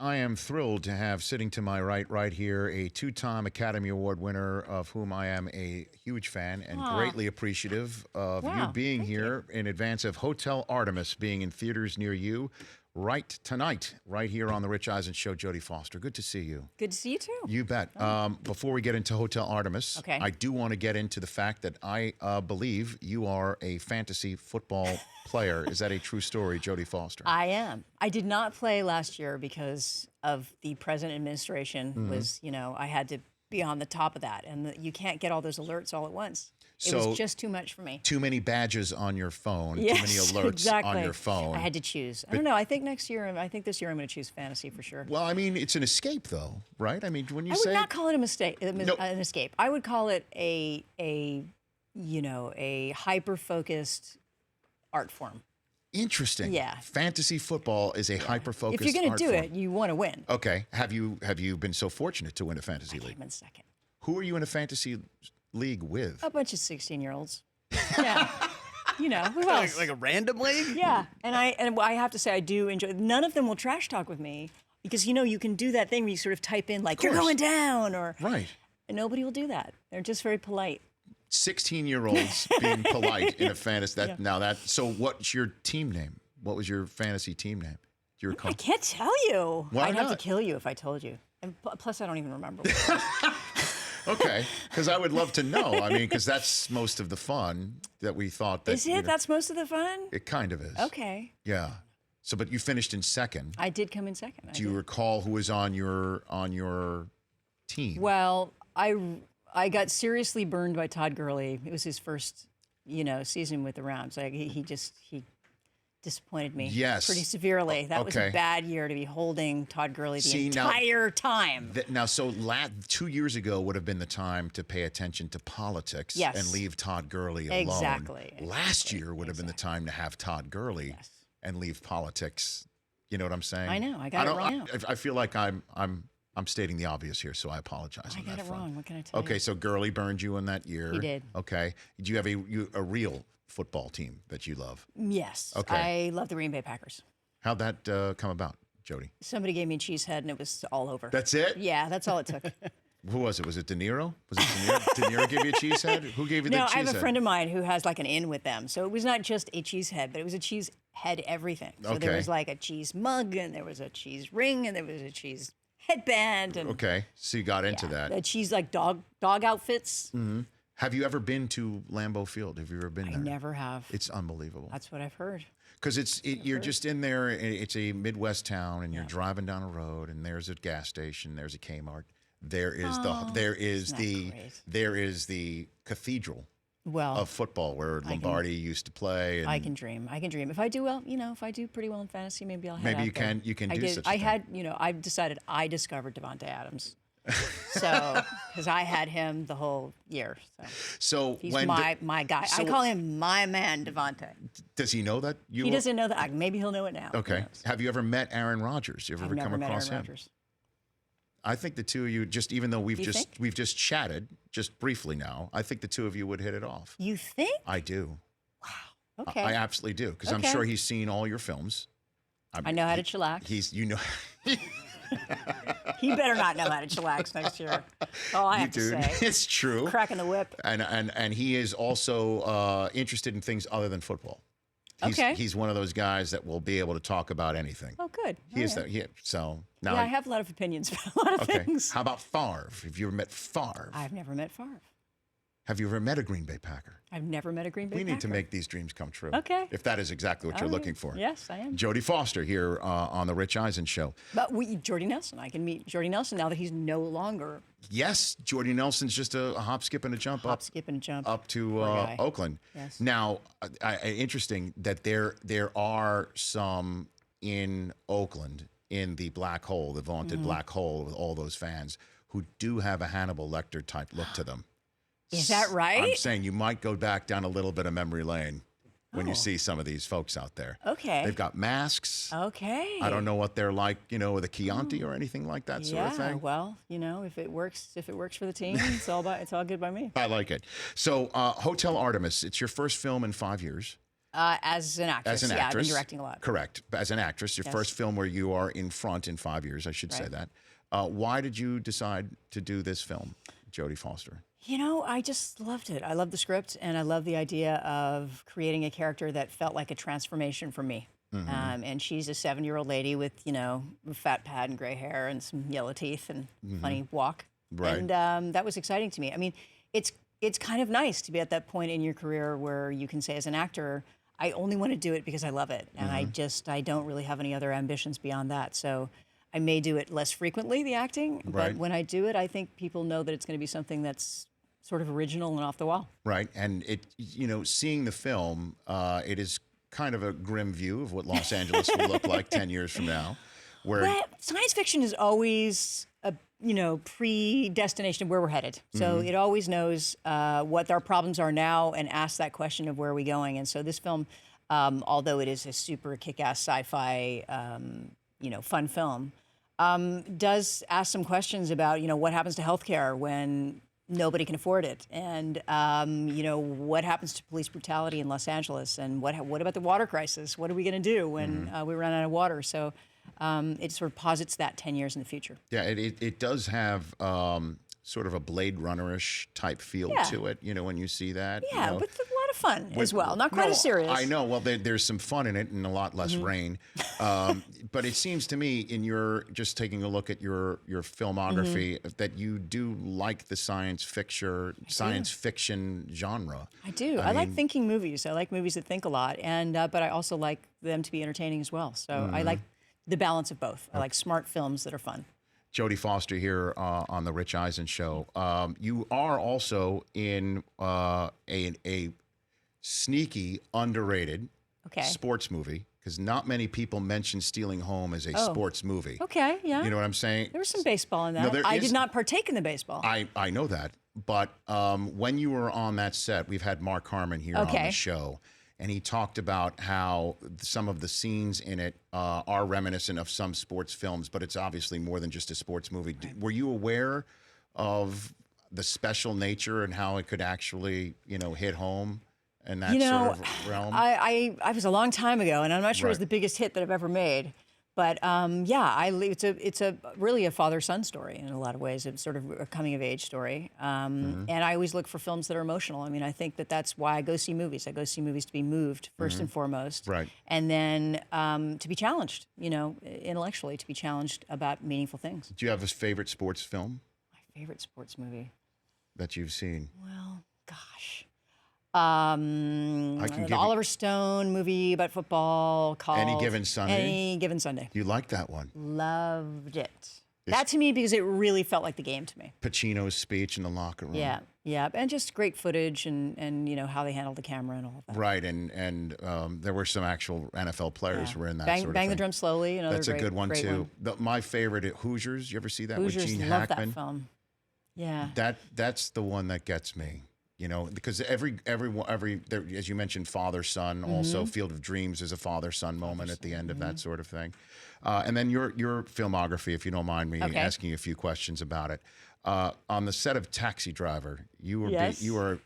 I am thrilled to have sitting to my right here, a two-time Academy Award winner of whom I am a huge fan and greatly appreciative of you being here in advance of Hotel Artemis being in theaters near you right tonight, right here on The Rich Eisen Show. Jodie Foster, good to see you. Good to see you too. You bet. Before we get into Hotel Artemis, I do want to get into the fact that I believe you are a fantasy football player. Is that a true story, Jodie Foster? I am. I did not play last year because of the present administration was, you know, I had to be on the top of that. And you can't get all those alerts all at once. It was just too much for me. Too many badges on your phone, too many alerts on your phone. I had to choose. I don't know. I think this year I'm going to choose fantasy for sure. Well, I mean, it's an escape, though, right? I mean, when you I say... would not call it an escape. I would call it a hyper-focused art form. Interesting. Yeah. Fantasy football is a hyper-focused art form. If you're going to do it, you want to win. Okay. Have you been so fortunate to win a fantasy league? I came in second. Who are you in a fantasy league with? A bunch of 16-year-olds. Yeah. You know, who else? Like a random league? Yeah. And I have to say, I do enjoy. None of them will trash talk with me because, you know, you can do that thing where you sort of type in, like, you're going down, or. Right. And nobody will do that. They're just very polite. 16-year-olds being polite in a fantasy. So what's your team name? What was your fantasy team name? Do you recall? I can't tell you. Why I'd not? have to kill you if I told you. And plus, I don't even remember. Okay, because I would love to know. I mean, because that's most of the fun that we thought that. Is it? That's most of the fun? It kind of is. Okay. Yeah. So, but you finished in second. I did come in second. Do you recall who was on your team? Well, I got seriously burned by Todd Gurley. It was his first, season with the Rams. Like he disappointed me pretty severely. That was a bad year to be holding Todd Gurley the entire time. So 2 years ago would have been the time to pay attention to politics and leave Todd Gurley alone. Exactly. Last year would have been the time to have Todd Gurley and leave politics. You know what I'm saying? I know. I got it wrong. I feel like I'm stating the obvious here, so I apologize. I got it wrong. What can I tell you? Okay, so Gurley burned you in that year. He did. Okay. Do you have a real football team that you love? Yes. Okay. I love the Green Bay Packers. How'd that come about, Jodie? Somebody gave me a cheese head and it was all over. That's it? Yeah, that's all it took. Who was it? Was it De Niro? Was it De Niro? De Niro give you a cheese head? Who gave you the cheese head? No, I have a friend of mine who has like an in with them. So it was not just a cheese head, but it was a cheese head everything. So there was like a cheese mug and there was a cheese ring and there was a cheese headband. And so you got into that. The cheese like dog outfits. Mm-hmm. Have you ever been to Lambeau Field? Have you ever been there? I never have. It's unbelievable. That's what I've heard. Because you're just in there. It's a Midwest town, and you're driving down a road, and there's a gas station, there's a Kmart, there is the cathedral of football where Lombardi used to play. And I can dream. If I do well, if I do pretty well in fantasy, maybe I'll head out there. You can do such a thing. I've decided I discovered Davante Adams. So, because I had him the whole year. So he's my guy. I call him my man, Davante. Does he know that you? He doesn't know that. Maybe he'll know it now. Okay. Have you ever met Aaron Rodgers? You ever come across him? Rodgers. I think the two of you, even though we've just chatted just briefly now, I think the two of you would hit it off. You think? I do. Wow. Okay. I absolutely do, because I'm sure he's seen all your films. I know how to chillax. He better not know how to chillax next year. All I have to say. It's true. Cracking the whip. And he is also interested in things other than football. He's one of those guys that will be able to talk about anything. Oh, good. He is that. Yeah. So now. Yeah, I have a lot of opinions about a lot of things. How about Favre? Have you ever met Favre? I've never met Favre. Have you ever met a Green Bay Packer? I've never met a Green Bay Packer. We need to make these dreams come true. Okay. If that is exactly what you're looking for. Yes, I am. Jodie Foster here on The Rich Eisen Show. But Jordy Nelson. I can meet Jordy Nelson now that he's no longer. Yes, Jordy Nelson's just a hop, skip, and a jump up to Oakland. Yes. Now, interesting that there are some in Oakland, in the black hole, the vaunted black hole with all those fans, who do have a Hannibal Lecter type look to them. Is that right? I'm saying you might go back down a little bit of memory lane when you see some of these folks out there. Okay. They've got masks. Okay. I don't know what they're like, with a Chianti or anything like that sort of thing. Yeah, well, if it works for the team, it's all good by me. I like it. So, Hotel Artemis, it's your first film in 5 years. As an actress, As an yeah, actress. I've been directing a lot. Correct. As an actress, your first film where you are in front in 5 years, I should say that. Why did you decide to do this film, Jodie Foster? You know, I just loved it. I loved the script, and I love the idea of creating a character that felt like a transformation for me. And she's a 7-year-old lady with, you know, a fat pad and gray hair and some yellow teeth and funny walk. Right. And that was exciting to me. I mean, it's kind of nice to be at that point in your career where you can say, as an actor, I only want to do it because I love it. And I don't really have any other ambitions beyond that. So I may do it less frequently, the acting, but when I do it, I think people know that it's going to be something that's sort of original and off the wall. Right. And it, you know, seeing the film, it is kind of a grim view of what Los Angeles will look like 10 years from now. Well, science fiction is always a, you know, predestination of where we're headed. So it always knows what our problems are now and asks that question of where are we going. And so this film, although it is a super kick-ass sci-fi, you know, fun film, does ask some questions about, you know, what happens to healthcare when nobody can afford it, and you know, what happens to police brutality in Los Angeles, and what about the water crisis? What are we going to do when we run out of water? So it sort of posits that 10 years in the future. Yeah, it does have sort of a Blade Runner-ish type feel to it, you know, when you see that. Yeah, you know. but a lot of fun as well. Not quite as serious. I know. Well, there's some fun in it and a lot less rain. But it seems to me, in your just taking a look at your filmography, that you do like the science fiction genre. I do. I like thinking movies. I like movies that think a lot, and but I also like them to be entertaining as well. So I like the balance of both. I like smart films that are fun. Jodie Foster here on the Rich Eisen Show. You are also in a sneaky, underrated sports movie, because not many people mention Stealing Home as a sports movie. Okay, yeah. You know what I'm saying? There was some baseball in that. I did not partake in the baseball. I know that. But when you were on that set, we've had Mark Harmon here on the show. And he talked about how some of the scenes in it are reminiscent of some sports films, but it's obviously more than just a sports movie. Were you aware of the special nature and how it could actually, you know, hit home in that sort of realm? I was a long time ago, and I'm not sure it was the biggest hit that I've ever made. But yeah, it's really a father-son story in a lot of ways. It's sort of a coming-of-age story. And I always look for films that are emotional. I mean, I think that's why I go see movies. I go see movies to be moved, first and foremost. Right. And then to be challenged, you know, intellectually, to be challenged about meaningful things. Do you have a favorite sports film? My favorite sports movie? That you've seen? Well, gosh. An Oliver Stone movie about football called Any Given Sunday. Any Given Sunday. You like that one? Loved it. That to me, because it really felt like the game to me. Pacino's speech in the locker room. Yeah, yeah, and just great footage and you know how they handled the camera and all of that. Right, and there were some actual NFL players who were in that sort of Bang thing. the Drum Slowly, another That's a good one too. My favorite, Hoosiers. You ever see that with Gene Hackman? Love that film. Yeah. That's the one that gets me. You know, because every as you mentioned, father-son, also Field of Dreams is a father-son moment at the end of that sort of thing. And then your filmography, if you don't mind me asking you a few questions about it. On the set of Taxi Driver, you were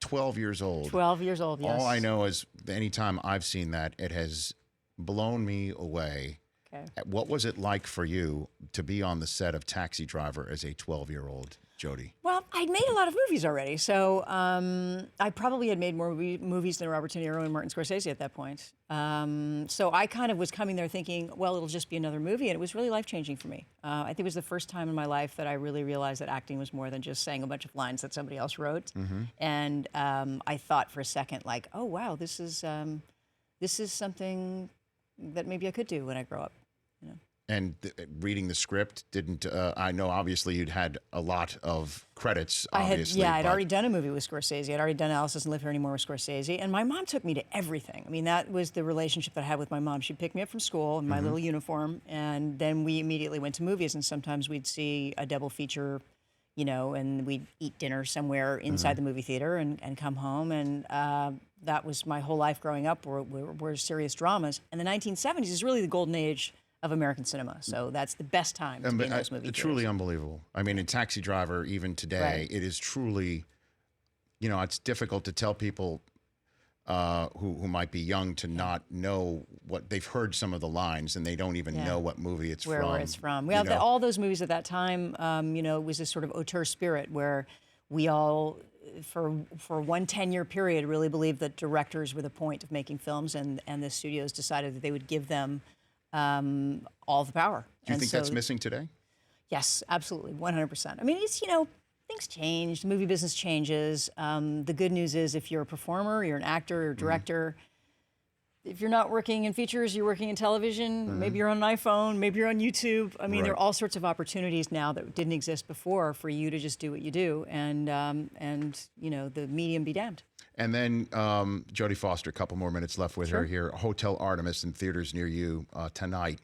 12 years old. 12 years old, yes. All I know is anytime I've seen that, it has blown me away. Okay. What was it like for you to be on the set of Taxi Driver as a 12-year-old? Jodie? Well, I'd made a lot of movies already, so I probably had made more movies than Robert De Niro and Martin Scorsese at that point. So I kind of was coming there thinking, well, it'll just be another movie, and it was really life-changing for me. I think it was the first time in my life that I really realized that acting was more than just saying a bunch of lines that somebody else wrote. And I thought for a second, like, oh, wow, this is something that maybe I could do when I grow up. You know? And reading the script, I know obviously you'd had a lot of credits, obviously. I'd already done a movie with Scorsese. I'd already done Alice Doesn't Live Here Anymore with Scorsese. And my mom took me to everything. I mean, that was the relationship that I had with my mom. She'd pick me up from school in my little uniform, and then we immediately went to movies. And sometimes we'd see a double feature, you know, and we'd eat dinner somewhere inside the movie theater and come home. And that was my whole life growing up, were serious dramas. And the 1970s is really the golden age of American cinema. So that's the best time to be in those movies. Truly unbelievable. I mean, in Taxi Driver, even today, it is truly, you know, it's difficult to tell people who might be young to not know what they've heard some of the lines and they don't even know what movie it's where it's from. We have all those movies at that time. It was this sort of auteur spirit where we all, for one 10-year period, really believed that directors were the point of making films, and the studios decided that they would give them all the power. Do you think that's missing today? Yes, absolutely, 100%. I mean, it's, things change, the movie business changes. The good news is if you're a performer, you're an actor or director, if you're not working in features, you're working in television, maybe you're on an iPhone, maybe you're on YouTube. I mean, there are all sorts of opportunities now that didn't exist before for you to just do what you do, and the medium be damned. And then Jodie Foster, a couple more minutes left with her here. Hotel Artemis in theaters near you tonight,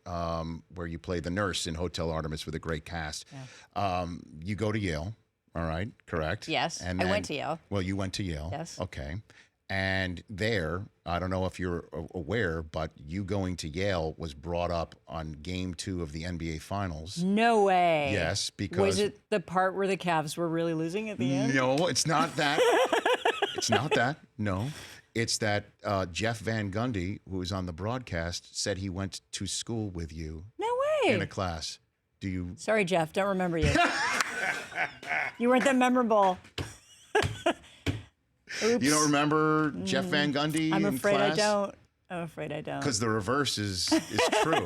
where you play the nurse in Hotel Artemis with a great cast. Yeah. You go to Yale, all right, correct? Yes, and then, I went to Yale. Well, you went to Yale. Yes. Okay. And there, I don't know if you're aware, but you going to Yale was brought up on Game 2 of the NBA Finals. No way. Yes, because... Was it the part where the Cavs were really losing at the end? No, it's not that. It's not that, no. It's that Jeff Van Gundy, who was on the broadcast, said he went to school with you. No way. In a class. Do you... Sorry, Jeff, don't remember you. You weren't that memorable. Oops. You don't remember Jeff Van Gundy I'm in afraid class? I don't. I'm afraid I don't. Because the reverse is true.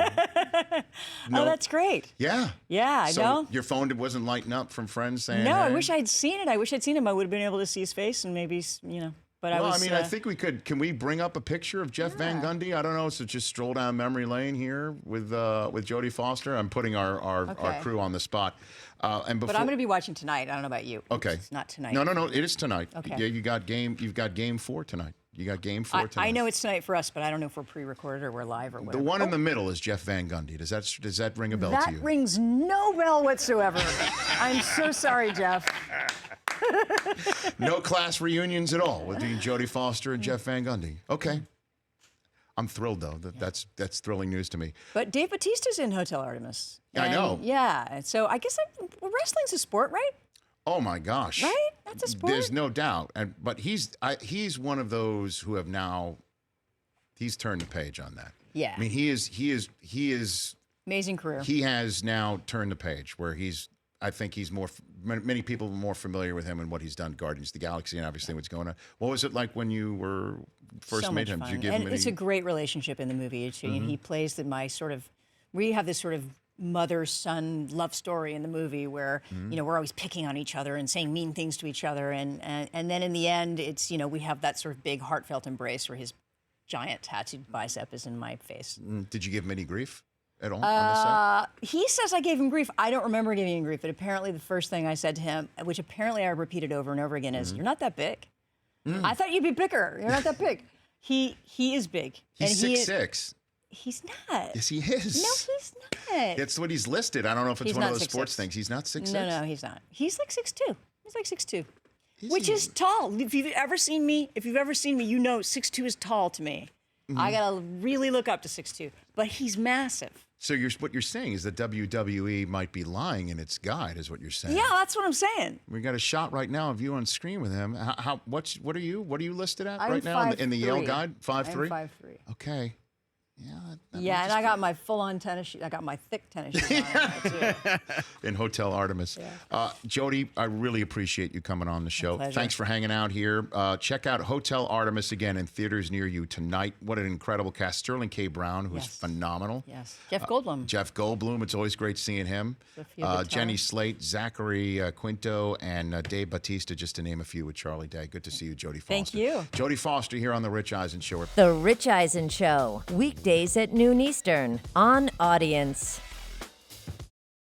No. Oh, that's great. Yeah. Yeah, I know. So your phone wasn't lighting up from friends saying, no, hey? I wish I'd seen it. I wish I'd seen him. I would have been able to see his face and maybe, but well, I think we could. Can we bring up a picture of Jeff Van Gundy? I don't know. So just stroll down memory lane here with Jodie Foster. I'm putting our crew on the spot. But I'm going to be watching tonight. I don't know about you. Okay. It's not tonight. No. It is tonight. Okay. Yeah, you've got game 4 tonight. You got game 4 tonight. I know it's tonight for us, but I don't know if we're pre-recorded or we're live or whatever. The one in the middle is Jeff Van Gundy. Does that ring a bell to you? That rings no bell whatsoever. I'm so sorry, Jeff. No class reunions at all with Jodie Foster and Jeff Van Gundy. Okay. I'm thrilled, though. That's thrilling news to me. But Dave Bautista's in Hotel Artemis. I know. Yeah. So I guess wrestling's a sport, right? Oh, my gosh. Right? That's a sport. There's no doubt. But he's one of those who have now, he's turned the page on that. Yeah. I mean, he is amazing career. He has now turned the page where I think he's many people are more familiar with him and what he's done, Guardians of the Galaxy, and obviously what's going on. What was it like when you were first met him? Fun. Did you give him it's a great relationship in the movie. He plays we have this sort of mother-son love story in the movie where, we're always picking on each other and saying mean things to each other. And then in the end, it's, we have that sort of big heartfelt embrace where his giant tattooed bicep is in my face. Did you give him any grief at all on the set? He says I gave him grief. I don't remember giving him grief, but apparently the first thing I said to him, which apparently I repeated over and over again, is, you're not that big. I thought you'd be bigger. You're not that big. He is big. He's 6'6". He's not. Yes, he is. No, he's not. That's what he's listed. I don't know if it's one of those sports things. He's not 6'6". No, he's not. He's like 6'2". He's like 6'2", which is tall. If you've ever seen me, you know 6'2" is tall to me. I gotta really look up to 6'2", but he's massive. So what you're saying is that WWE might be lying in its guide, is what you're saying. Yeah, that's what I'm saying. We got a shot right now of you on screen with him. What are you listed at I'm right now in the Yale guide? 5'3". 5'3". Okay. Yeah, and I got my full-on tennis shoes. I got my thick tennis shoes on too. In Hotel Artemis. Yeah. Jodie, I really appreciate you coming on the show. Thanks for hanging out here. Check out Hotel Artemis again in theaters near you tonight. What an incredible cast. Sterling K. Brown, who's phenomenal. Yes. Jeff Goldblum. Jeff Goldblum. It's always great seeing him. Jenny Slate, Zachary Quinto, and Dave Bautista, just to name a few, with Charlie Day. Good to see you, Jodie Foster. Thank you. Jodie Foster here on The Rich Eisen Show. The Rich Eisen Show, weekdays at noon Eastern on Audience.